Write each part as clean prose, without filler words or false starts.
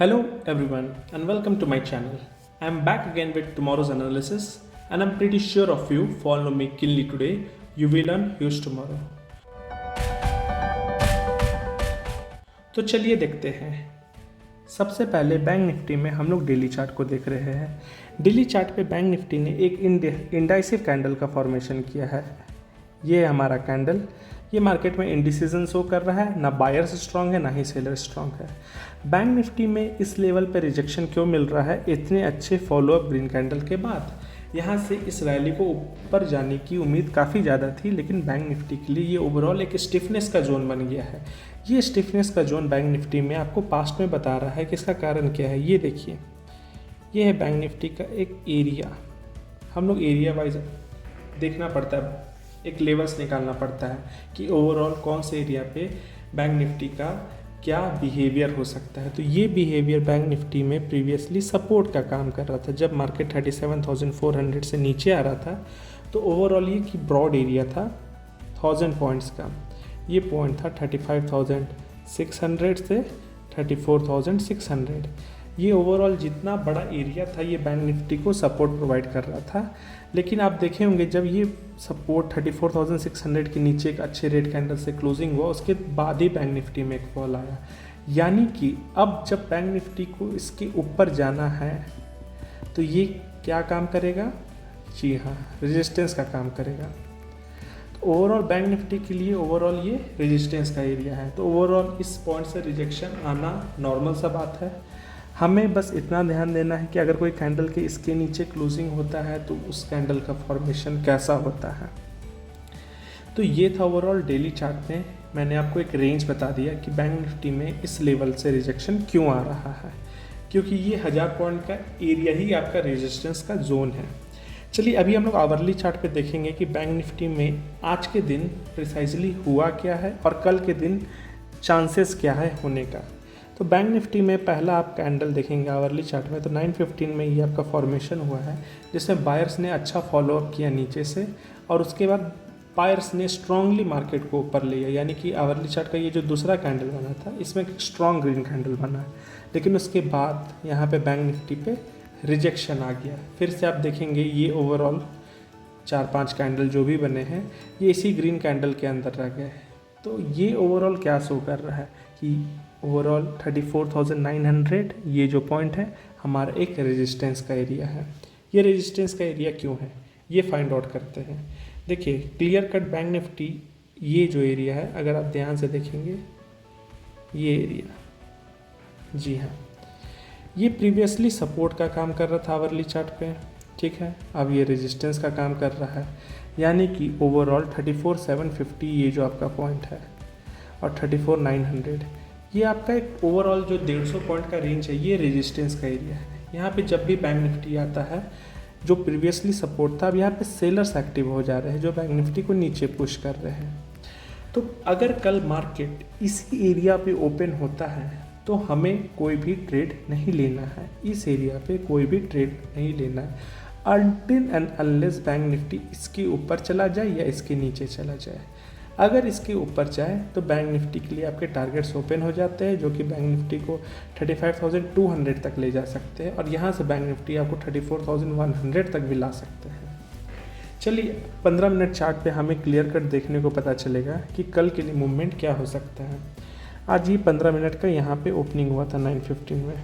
Hello everyone and welcome to my channel. I am back again with tomorrow's analysis and I'm pretty sure of you follow me keenly today. You will learn huge tomorrow. तो चलिए देखते हैं। सबसे पहले bank Nifty में हम लोग daily chart को देख रहे हैं। डेली चार्ट पे बैंक निफ्टी ने एक इंडाइसिव कैंडल का फॉर्मेशन किया है। ये हमारा कैंडल, ये मार्केट में इंडिसीजन शो कर रहा है, ना बायर्स स्ट्रांग है ना ही सेलर स्ट्रांग है। बैंक निफ्टी में इस लेवल पे रिजेक्शन क्यों मिल रहा है इतने अच्छे फॉलोअप ग्रीन कैंडल के बाद? यहाँ से इस रैली को ऊपर जाने की उम्मीद काफ़ी ज़्यादा थी, लेकिन बैंक निफ्टी के लिए ये ओवरऑल एक स्टिफनेस का जोन बन गया है। ये स्टिफनेस का जोन बैंक निफ्टी में आपको पास्ट में बता रहा है कि इसका कारण क्या है। ये देखिए, ये है बैंक निफ्टी का एक एरिया। हम लोग एरिया वाइज देखना पड़ता है, एक लेवल्स निकालना पड़ता है कि ओवरऑल कौन से एरिया पे बैंक निफ्टी का क्या बिहेवियर हो सकता है। तो ये बिहेवियर बैंक निफ्टी में प्रीवियसली सपोर्ट का काम कर रहा था। जब मार्केट 37,400 से नीचे आ रहा था तो ओवरऑल ये की ब्रॉड एरिया था 1000 पॉइंट्स का। ये पॉइंट था 35,600 से 34,600। ये ओवरऑल जितना बड़ा एरिया था ये बैंक निफ्टी को सपोर्ट प्रोवाइड कर रहा था। लेकिन आप देखे होंगे जब ये सपोर्ट 34,600 के नीचे एक अच्छे रेड कैंडल से क्लोजिंग हुआ, उसके बाद ही बैंक निफ्टी में एक फॉल आया। यानी कि अब जब बैंक निफ्टी को इसके ऊपर जाना है तो ये क्या काम करेगा? जी हाँ, रेजिस्टेंस का काम करेगा। तो ओवरऑल बैंक निफ्टी के लिए ओवरऑल ये रेजिस्टेंस का एरिया है। तो ओवरऑल इस पॉइंट से रिजेक्शन आना नॉर्मल सा बात है। हमें बस इतना ध्यान देना है कि अगर कोई कैंडल के इसके नीचे क्लोजिंग होता है तो उस कैंडल का फॉर्मेशन कैसा होता है। तो ये था ओवरऑल डेली चार्ट में मैंने आपको एक रेंज बता दिया कि बैंक निफ्टी में इस लेवल से रिजेक्शन क्यों आ रहा है, क्योंकि ये 1000 पॉइंट का एरिया ही आपका रेजिस्टेंस का जोन है। चलिए अभी हम लोग आवरली चार्ट पे देखेंगे कि बैंक निफ्टी में आज के दिन प्रिसाइजली हुआ क्या है और कल के दिन चांसेस क्या है होने का। तो बैंक निफ्टी में पहला आप कैंडल देखेंगे आवरली चार्ट में, तो 9:15 में ये आपका फॉर्मेशन हुआ है जिसमें बायर्स ने अच्छा फॉलोअप किया नीचे से और उसके बाद बायर्स ने स्ट्रांगली मार्केट को ऊपर लिया। यानी कि आवरली चार्ट का ये जो दूसरा कैंडल बना था इसमें एक स्ट्रॉन्ग ग्रीन कैंडल बना है, लेकिन उसके बाद यहाँ पे बैंक निफ्टी पे रिजेक्शन आ गया। फिर से आप देखेंगे ये ओवरऑल 4-5 कैंडल जो भी बने हैं ये इसी ग्रीन कैंडल के अंदर रह गए। तो ये ओवरऑल क्या शो कर रहा है कि ओवरऑल 34,900 ये जो पॉइंट है हमारा एक रेजिस्टेंस का एरिया है। ये रेजिस्टेंस का एरिया क्यों है ये फाइंड आउट करते हैं। देखिए क्लियर कट बैंक निफ्टी ये जो एरिया है अगर आप ध्यान से देखेंगे ये एरिया, जी हाँ, ये प्रीवियसली सपोर्ट का काम कर रहा था आवरली चार्ट पे, ठीक है। अब ये रेजिस्टेंस का काम कर रहा है, यानी कि ओवरऑल 34,750 ये जो आपका पॉइंट है और 34,900 ये आपका एक ओवरऑल जो 150 पॉइंट का रेंज है ये रेजिस्टेंस का एरिया है। यहाँ पे जब भी बैंक निफ्टी आता है जो प्रीवियसली सपोर्ट था अब यहाँ पे सेलर्स एक्टिव हो जा रहे हैं जो बैंक निफ्टी को नीचे पुश कर रहे हैं। तो अगर कल मार्केट इसी एरिया पे ओपन होता है तो हमें कोई भी ट्रेड नहीं लेना है, इस एरिया पे कोई भी ट्रेड नहीं लेना है until and unless bank Nifty इसके ऊपर चला जाए या इसके नीचे चला जाए। अगर इसके ऊपर जाए तो बैंक निफ्टी के लिए आपके टारगेट्स ओपन हो जाते हैं जो कि बैंक निफ्टी को 35,200 तक ले जा सकते हैं और यहाँ से बैंक निफ्टी आपको 34,100 तक भी ला सकते हैं। चलिए 15 मिनट चार्ट पे हमें क्लियर कट देखने को पता चलेगा कि कल के लिए मूवमेंट क्या हो सकता है। आज ये 15 मिनट का यहाँ पे ओपनिंग हुआ था 9:15 में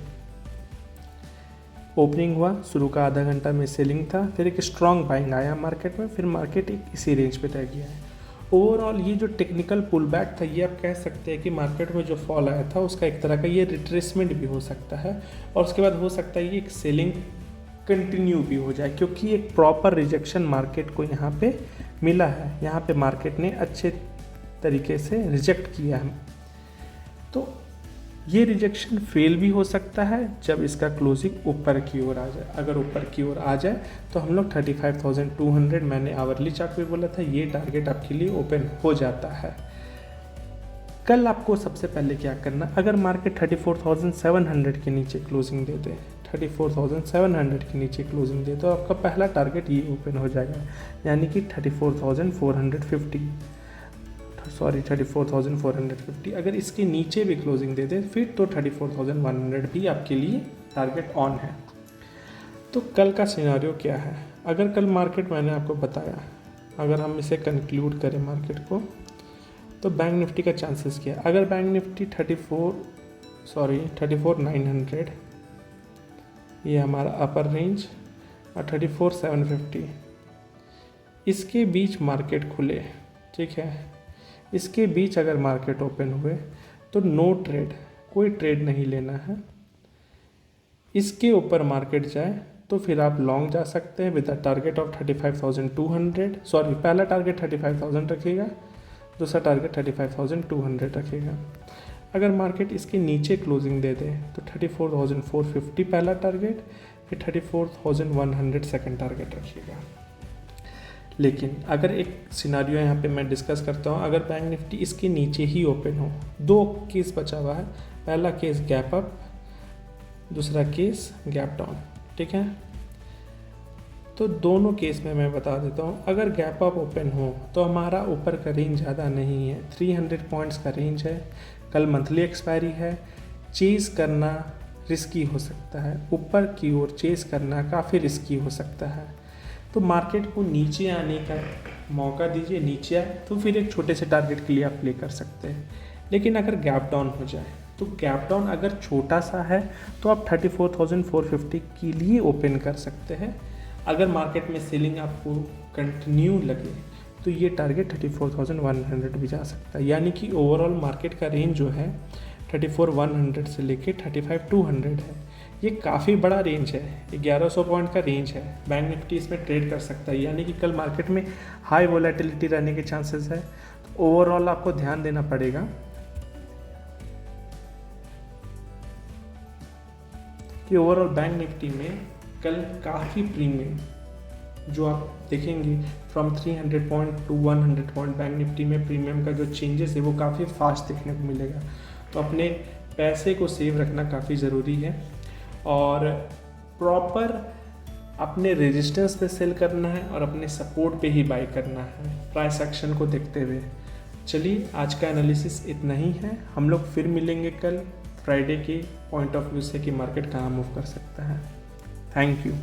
ओपनिंग हुआ, शुरू का आधा घंटा में सेलिंग था, फिर एक स्ट्रॉन्ग बाइंग आया मार्केट में, फिर मार्केट एक इसी रेंज पे रह गया है। ओवरऑल ये जो टेक्निकल पुल बैक था ये आप कह सकते हैं कि मार्केट में जो फॉल आया था उसका एक तरह का ये रिट्रेसमेंट भी हो सकता है और उसके बाद हो सकता है ये एक सेलिंग कंटिन्यू भी हो जाए, क्योंकि एक प्रॉपर रिजेक्शन मार्केट को यहाँ पे मिला है। यहाँ पे मार्केट ने अच्छे तरीके से रिजेक्ट किया है। तो ये रिजेक्शन फेल भी हो सकता है जब इसका क्लोजिंग ऊपर की ओर आ जाए। अगर ऊपर की ओर आ जाए तो हम लोग 35,200 मैंने आवरली चार्ट पे बोला था ये टारगेट आपके लिए ओपन हो जाता है। कल आपको सबसे पहले क्या करना, अगर मार्केट 34,700 के नीचे क्लोजिंग दे दे, 34,700 के नीचे क्लोजिंग दे तो आपका पहला टारगेट ये ओपन हो जाएगा, यानी कि 34,450 सॉरी 34,450, अगर इसके नीचे भी क्लोजिंग दे दे फिर तो 34,100 भी आपके लिए टारगेट ऑन है। तो कल का सिनारियो क्या है, अगर कल मार्केट मैंने आपको बताया, अगर हम इसे कंक्लूड करें मार्केट को, तो बैंक निफ्टी का चांसेस क्या है। अगर बैंक निफ्टी 34,900 ये हमारा अपर रेंज और 34,750 इसके बीच मार्केट खुले, ठीक है, इसके बीच अगर मार्केट ओपन हुए तो नो ट्रेड, कोई ट्रेड नहीं लेना है। इसके ऊपर मार्केट जाए तो फिर आप लॉन्ग जा सकते हैं with a target of 35,200, sorry पहला टारगेट 35,000 रखिएगा, दूसरा टारगेट 35,200 रखिएगा। अगर मार्केट इसके नीचे क्लोजिंग दे दे तो 34,450 पहला टारगेट, फिर 34,100 सेकंड टारगेट रखिएगा। लेकिन अगर एक सिनारियो यहाँ पे मैं डिस्कस करता हूँ, अगर बैंक निफ्टी इसके नीचे ही ओपन हो, दो केस बचा हुआ है, पहला केस गैप अप, दूसरा केस गैप डाउन, ठीक है। तो दोनों केस में मैं बता देता हूँ, अगर गैप अप ओपन हो तो हमारा ऊपर का रेंज ज़्यादा नहीं है, 300 पॉइंट्स का रेंज है, कल मंथली एक्सपायरी है, चेज़ करना रिस्की हो सकता है, ऊपर की ओर चेज़ करना काफ़ी रिस्की हो सकता है। तो मार्केट को नीचे आने का मौका दीजिए, नीचे आए तो फिर एक छोटे से टारगेट के लिए आप प्ले कर सकते हैं। लेकिन अगर गैप डाउन हो जाए तो गैप डाउन अगर छोटा सा है तो आप 34,450 के लिए ओपन कर सकते हैं। अगर मार्केट में सेलिंग आपको कंटिन्यू लगे तो ये टारगेट 34,100 भी जा सकता है, यानी कि ओवरऑल मार्केट का रेंज जो है 34,100 से लेके 35,200 है। ये काफ़ी बड़ा रेंज है, 1100 पॉइंट का रेंज है, बैंक निफ्टी इसमें ट्रेड कर सकता है, यानी कि कल मार्केट में हाई वोलेटिलिटी रहने के चांसेस है। तो ओवरऑल आपको ध्यान देना पड़ेगा कि ओवरऑल बैंक निफ्टी में कल काफ़ी प्रीमियम जो आप देखेंगे from 300 point two 100 point, bank Nifty में प्रीमियम का जो चेंजेस है वो काफ़ी फास्ट देखने को मिलेगा। तो अपने पैसे को सेव रखना काफ़ी ज़रूरी है और प्रॉपर अपने रेजिस्टेंस पे सेल करना है और अपने सपोर्ट पे ही बाय करना है, प्राइस एक्शन को देखते हुए। चलिए आज का एनालिसिस इतना ही है, हम लोग फिर मिलेंगे कल फ्राइडे के पॉइंट ऑफ व्यू से कि मार्केट कहाँ मूव कर सकता है। Thank you.